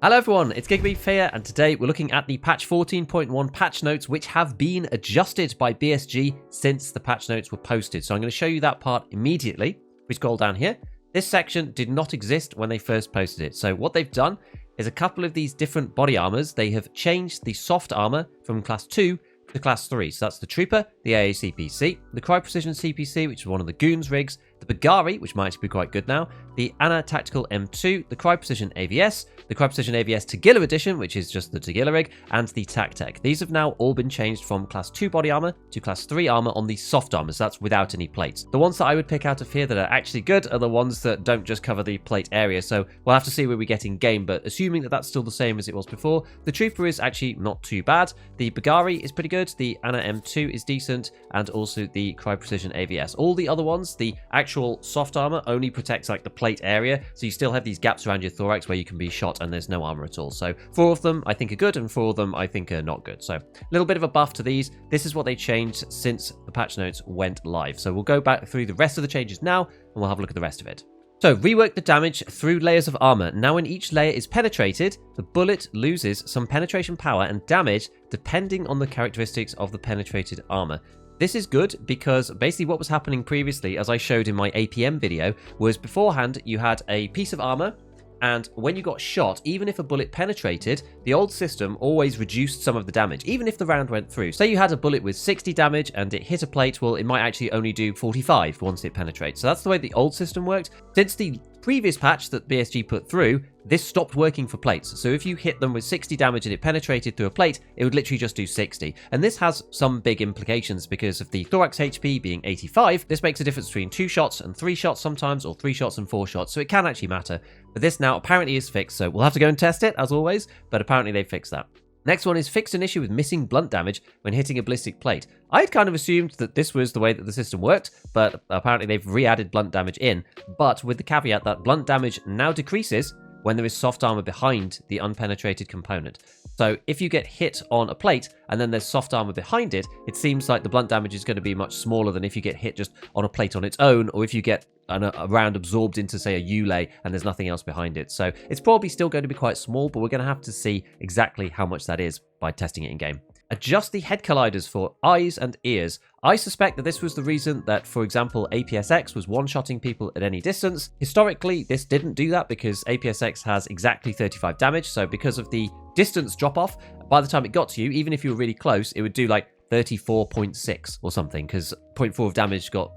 Hello everyone, it's Gigabeef here, and today we're looking at the patch 14.1 patch notes, which have been adjusted by BSG since the patch notes were posted. So I'm going to show you that part immediately. We scroll down here. This section did not exist when they first posted it. So what they've done is a couple of these different body armors. They have changed the soft armor from class 2 to class 3. So that's the Trooper, the AA CPC, the Cry Precision CPC, which is one of the Goons rigs, the Bagari, which might actually be quite good now, the Anna Tactical M2, the Cry Precision AVS, the Cry Precision AVS Tagilla Edition, which is just the Tagilla rig, and the TacTech. These have now all been changed from class 2 body armor to class 3 armor on the soft armor, so that's without any plates. The ones that I would pick out of here that are actually good are the ones that don't just cover the plate area, so we'll have to see where we get in game, but assuming that that's still the same as it was before, the Trooper is actually not too bad, the Bagari is pretty good, the Anna M2 is decent, and also the Cry Precision AVS. All the other ones, the actual soft armor only protects like the plate area, so you still have these gaps around your thorax where you can be shot and there's no armor at all. So 4 of them I think are good and 4 of them I think are not good. So a little bit of a buff to these. This is what they changed since the patch notes went live. So we'll go back through the rest of the changes now and we'll have a look at the rest of it. So rework the damage through layers of armor. Now when each layer is penetrated, the bullet loses some penetration power and damage depending on the characteristics of the penetrated armor. This is good because basically what was happening previously, as I showed in my APM video, was beforehand you had a piece of armor, and when you got shot, even if a bullet penetrated, the old system always reduced some of the damage, even if the round went through. Say you had a bullet with 60 damage and it hit a plate, well, it might actually only do 45 once it penetrates. So that's the way the old system worked. Since the previous patch that BSG put through, this stopped working for plates. So if you hit them with 60 damage and it penetrated through a plate, it would literally just do 60. And this has some big implications because of the thorax HP being 85. This makes a difference between 2 shots and 3 shots sometimes, or 3 shots and 4 shots. So it can actually matter. But this now apparently is fixed. So we'll have to go and test it as always, but apparently they've fixed that. Next one is fixed an issue with missing blunt damage when hitting a ballistic plate. I'd kind of assumed that this was the way that the system worked, but apparently they've re-added blunt damage in, but with the caveat that blunt damage now decreases when there is soft armor behind the unpenetrated component. So if you get hit on a plate and then there's soft armor behind it, it seems like the blunt damage is going to be much smaller than if you get hit just on a plate on its own, or if you get a round absorbed into, say, a U-lay and there's nothing else behind it. So it's probably still going to be quite small, but we're going to have to see exactly how much that is by testing it in game. Adjust the head colliders for eyes and ears. I suspect that this was the reason that, for example, APSX was one-shotting people at any distance. Historically, this didn't do that because APSX has exactly 35 damage, so because of the distance drop-off, by the time it got to you, even if you were really close, it would do like 34.6 or something, because 0.4 of damage got,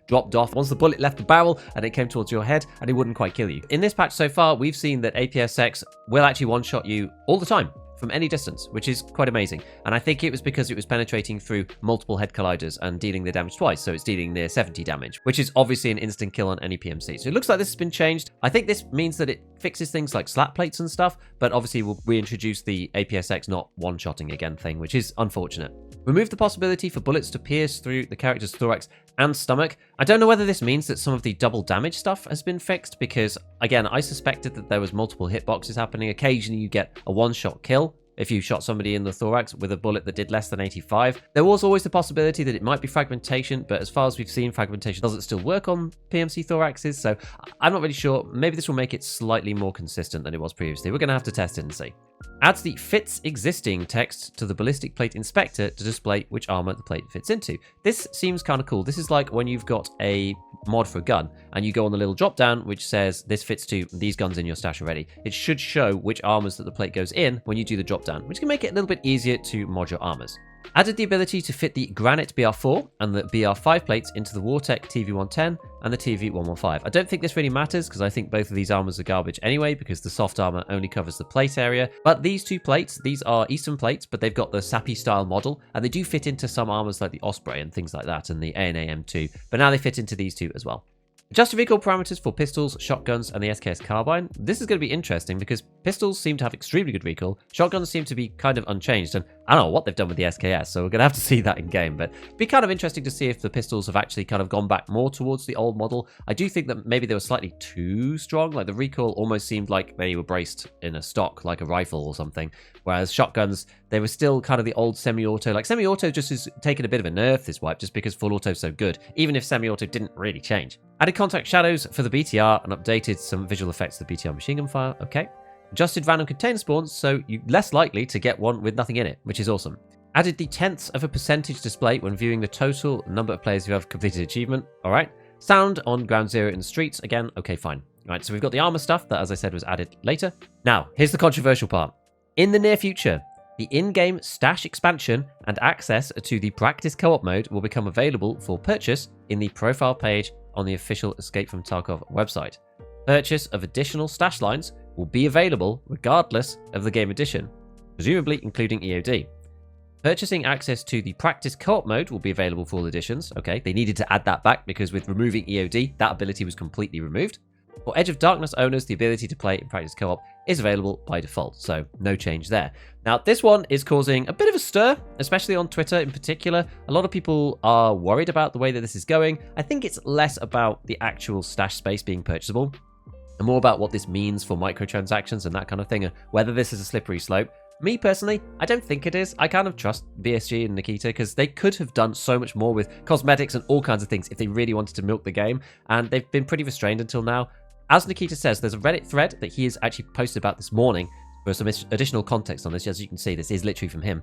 dropped off once the bullet left the barrel and it came towards your head, and it wouldn't quite kill you. In this patch so far, we've seen that APSX will actually one-shot you all the time, from any distance, which is quite amazing. And I think it was because it was penetrating through multiple head colliders and dealing the damage twice, so it's dealing near 70 damage, which is obviously an instant kill on any PMC. So it looks like this has been changed. I think this means that it fixes things like slap plates and stuff, but obviously we'll reintroduce the APSX not one-shotting again thing, which is unfortunate. Remove the possibility for bullets to pierce through the character's thorax and stomach. I don't know whether this means that some of the double damage stuff has been fixed, because again, I suspected that there was multiple hitboxes happening. Occasionally you get a one-shot kill if you shot somebody in the thorax with a bullet that did less than 85. There was always the possibility that it might be fragmentation, but as far as we've seen, fragmentation doesn't still work on PMC thoraxes, so I'm not really sure. Maybe this will make it slightly more consistent than it was previously. We're going to have to test it and see. Adds the fits existing text to the ballistic plate inspector to display which armor the plate fits into. This seems kind of cool. This is like when you've got a mod for a gun and you go on the little drop down which says this fits to these guns in your stash already. It should show which armors that the plate goes in when you do the drop down, which can make it a little bit easier to mod your armors. Added the ability to fit the Granite BR4 and the BR5 plates into the Wartech TV110 and the TV115. I don't think this really matters because I think both of these armors are garbage anyway, because the soft armor only covers the plate area. But these 2 plates, these are Eastern plates, but they've got the Sappy style model, and they do fit into some armors like the Osprey and things like that, and the ANA M2, but now they fit into these 2 as well. Adjust recoil parameters for pistols, shotguns, and the SKS carbine. This is going to be interesting because pistols seem to have extremely good recoil, shotguns seem to be kind of unchanged, and I don't know what they've done with the SKS, so we're going to have to see that in game, but it'd be kind of interesting to see if the pistols have actually kind of gone back more towards the old model. I do think that maybe they were slightly too strong, like the recoil almost seemed like they were braced in a stock, like a rifle or something, whereas shotguns, they were still kind of the old semi-auto. Like semi-auto just has taken a bit of a nerf this wipe just because full auto is so good, even if semi-auto didn't really change. Added contact shadows for the BTR and updated some visual effects of the BTR machine gun fire. Okay. Adjusted random container spawns, so you're less likely to get one with nothing in it, which is awesome. Added the tenths of a percentage display when viewing the total number of players who have completed achievement. All right. Sound on ground zero in the streets. Again, okay, fine. All right, so we've got the armor stuff that, as I said, was added later. Now, here's the controversial part. In the near future, the in-game stash expansion and access to the practice co-op mode will become available for purchase in the profile page on the official Escape from Tarkov website. Purchase of additional stash lines will be available regardless of the game edition, presumably including EOD. Purchasing access to the practice co-op mode will be available for all editions. Okay, they needed to add that back because with removing EOD, that ability was completely removed. For Edge of Darkness owners, the ability to play in practice co-op is available by default, so no change there. Now, this one is causing a bit of a stir, especially on Twitter in particular. A lot of people are worried about the way that this is going. I think it's less about the actual stash space being purchasable and more about what this means for microtransactions and that kind of thing, and whether this is a slippery slope. Me, personally, I don't think it is. I kind of trust BSG and Nikita because they could have done so much more with cosmetics and all kinds of things if they really wanted to milk the game, and they've been pretty restrained until now. As Nikita says, there's a Reddit thread that he has actually posted about this morning for some additional context on this. As you can see, this is literally from him.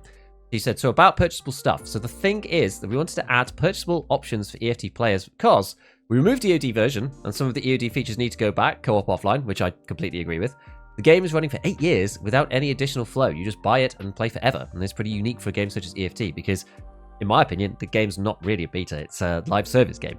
He said, so about purchasable stuff. So the thing is that we wanted to add purchasable options for EFT players because we removed the EOD version and some of the EOD features need to go back, co-op offline, which I completely agree with. The game is running for 8 years without any additional flow. You just buy it and play forever. And it's pretty unique for a game such as EFT because, in my opinion, the game's not really a beta. It's a live service game.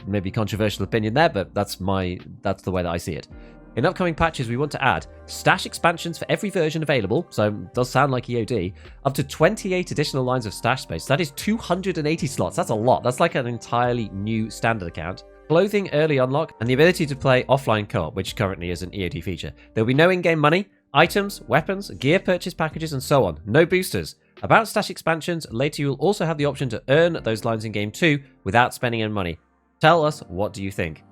Maybe controversial opinion there, but that's the way that I see it. In upcoming patches, we want to add stash expansions for every version available, so it does sound like EOD, up to 28 additional lines of stash space. That is 280 slots. That's a lot. That's like an entirely new standard account. Clothing early unlock, and the ability to play offline co-op, which currently is an EOD feature. There will be no in-game money, items, weapons, gear purchase packages, and so on. No boosters. About stash expansions, later you'll also have the option to earn those lines in game too without spending any money. Tell us, what do you think?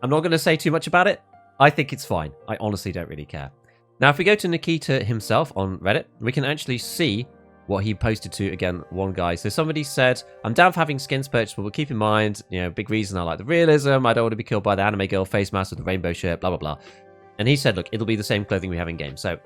I'm not going to say too much about it. I think it's fine. I honestly don't really care. Now, if we go to Nikita himself on Reddit, we can actually see what he posted to, again, one guy. So somebody said, I'm down for having skins purchasable, but keep in mind, big reason I like the realism. I don't want to be killed by the anime girl face mask with the rainbow shirt, blah, blah, blah. And he said, look, it'll be the same clothing we have in game. So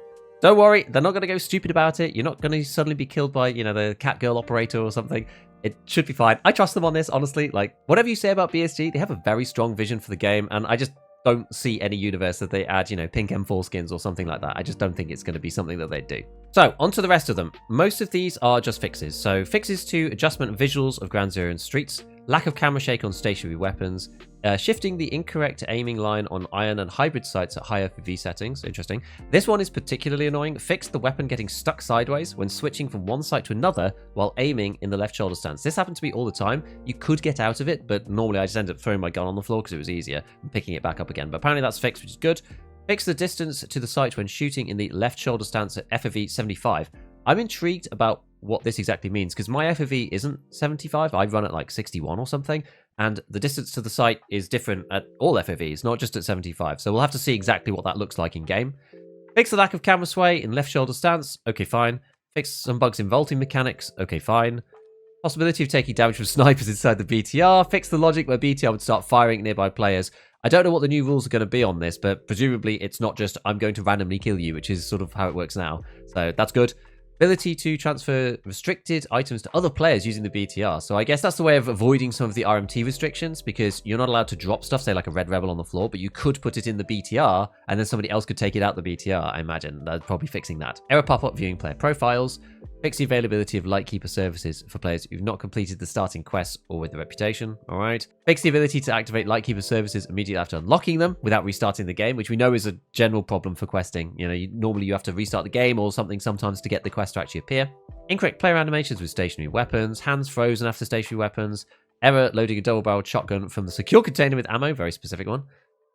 don't worry, they're not going to go stupid about it. You're not going to suddenly be killed by, the cat girl operator or something. It should be fine. I trust them on this, honestly. Like, whatever you say about BSG, they have a very strong vision for the game, and I just don't see any universe that they add, pink M4 skins or something like that. I just don't think it's going to be something that they do. So, on to the rest of them. Most of these are just fixes. So, fixes to adjustment visuals of Ground Zero and Streets, lack of camera shake on stationary weapons, shifting the incorrect aiming line on iron and hybrid sights at high FPV settings. Interesting. This one is particularly annoying. Fixed the weapon getting stuck sideways when switching from one sight to another while aiming in the left shoulder stance. This happened to me all the time. You could get out of it, but normally I just ended up throwing my gun on the floor because it was easier and picking it back up again. But apparently that's fixed, which is good. Fix the distance to the sight when shooting in the left shoulder stance at FOV 75. I'm intrigued about what this exactly means because my FOV isn't 75. I run at like 61 or something. And the distance to the sight is different at all FOVs, not just at 75. So we'll have to see exactly what that looks like in game. Fix the lack of camera sway in left shoulder stance. Okay, fine. Fix some bugs in vaulting mechanics. Okay, fine. Possibility of taking damage from snipers inside the BTR. Fix the logic where BTR would start firing at nearby players. I don't know what the new rules are going to be on this, but presumably it's not just I'm going to randomly kill you, which is sort of how it works now. So that's good. Ability to transfer restricted items to other players using the BTR. So I guess that's the way of avoiding some of the RMT restrictions, because you're not allowed to drop stuff, say like a red rebel on the floor, but you could put it in the BTR and then somebody else could take it out the BTR, I imagine. They're probably fixing that. Error pop-up viewing player profiles. Fix the availability of Lightkeeper services for players who've not completed the starting quests or with the reputation. All right. Fix the ability to activate Lightkeeper services immediately after unlocking them without restarting the game, which we know is a general problem for questing. Normally you have to restart the game or something sometimes to get the quest to actually appear. Incorrect player animations with stationary weapons. Hands frozen after stationary weapons. Error loading a double-barreled shotgun from the secure container with ammo. Very specific one.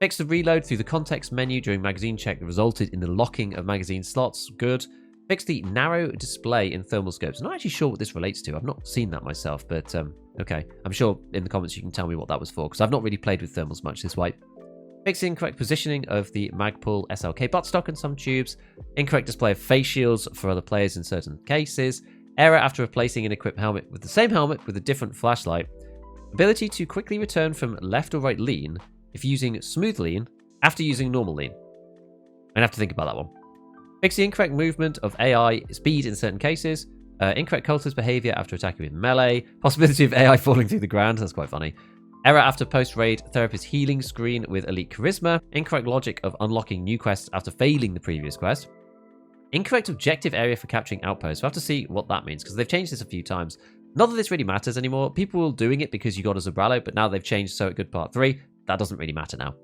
Fix the reload through the context menu during magazine check that resulted in the locking of magazine slots. Good. Fix the narrow display in thermal scopes. I'm not actually sure what this relates to. I've not seen that myself, but okay. I'm sure in the comments you can tell me what that was for, because I've not really played with thermals much this way. Fix the incorrect positioning of the Magpul SLK buttstock in some tubes. Incorrect display of face shields for other players in certain cases. Error after replacing an equipped helmet with the same helmet with a different flashlight. Ability to quickly return from left or right lean if using smooth lean after using normal lean. I'm going to have to think about that one. Fix the incorrect movement of AI speed in certain cases. Incorrect cultist behavior after attacking with melee. Possibility of AI falling through the ground. That's quite funny. Error after post-raid therapist healing screen with elite charisma. Incorrect logic of unlocking new quests after failing the previous quest. Incorrect objective area for capturing outposts. We'll have to see what that means because they've changed this a few times. Not that this really matters anymore. People were doing it because you got a Zabralo, but now they've changed so at good part 3. That doesn't really matter now.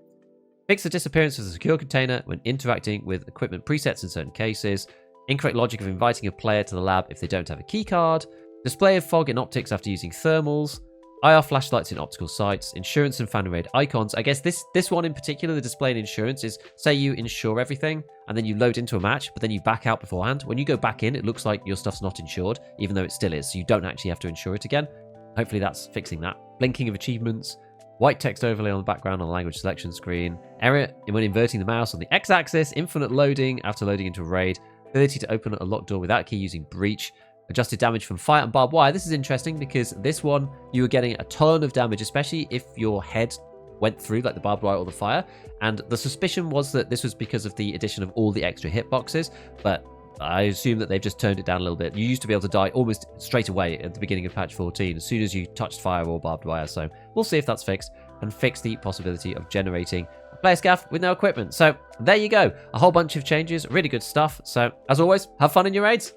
Fix the disappearance of the secure container when interacting with equipment presets in certain cases. Incorrect logic of inviting a player to the lab if they don't have a keycard. Display of fog in optics after using thermals. IR flashlights in optical sites. Insurance and fan raid icons. I guess this one in particular, the display in insurance, is say you insure everything and then you load into a match, but then you back out beforehand. When you go back in, it looks like your stuff's not insured, even though it still is. So you don't actually have to insure it again. Hopefully that's fixing that. Blinking of achievements. White text overlay on the background on the language selection screen. Error when inverting the mouse on the x-axis. Infinite loading after loading into a raid. Ability to open a locked door without key using breach. Adjusted damage from fire and barbed wire. This is interesting because this one, you were getting a ton of damage, especially if your head went through like the barbed wire or the fire. And the suspicion was that this was because of the addition of all the extra hitboxes, but I assume that they've just turned it down a little bit. You used to be able to die almost straight away at the beginning of patch 14 as soon as you touched fire or barbed wire. So we'll see if that's fixed, and fix the possibility of generating a player scav with no equipment. So there you go. A whole bunch of changes. Really good stuff. So as always, have fun in your raids.